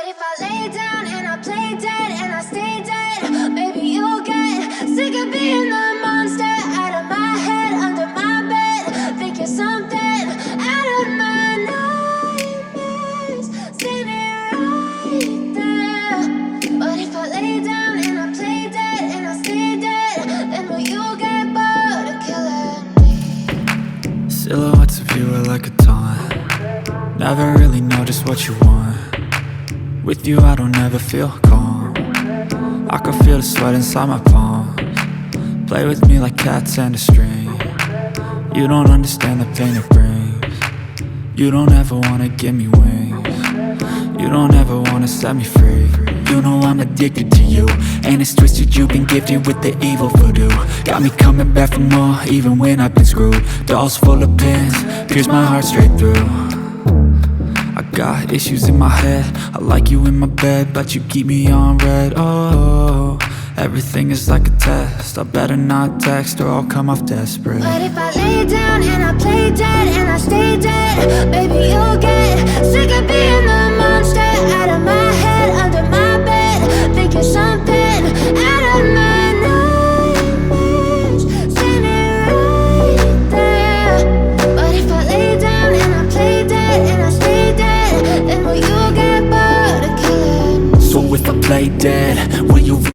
if I lay down and I play dead and I stay dead? Maybe you'll get sick of being the monster out of my head, under my bed. Think you're something out of my nightmares, standing right there. But if I lay down and I play dead and I stay dead, then will you get bored of killing me? Silhouettes of you are like a taunt. Never really know just what you want. With you I don't ever feel calm. I can feel the sweat inside my palms. Play with me like cats and a string. You don't understand the pain it brings. You don't ever wanna give me wings. You don't ever wanna set me free. You know I'm addicted to you, and it's twisted, you've been gifted with the evil voodoo. Got me coming back for more, even when I've been screwed. Dolls full of pins, pierce my heart straight through. I got issues in my head, I like you in my bed, but you keep me on red. Oh, everything is like a test, I better not text or I'll come off desperate. But if I lay down and I play dead and I stay dead, baby you'll get sick of being the monster out of my head, under my bed. Think you're something out of my nightmares, standing right there. But if I lay down and I play dead and I stay dead, then will you get bored of killing me? So if I play dead, will you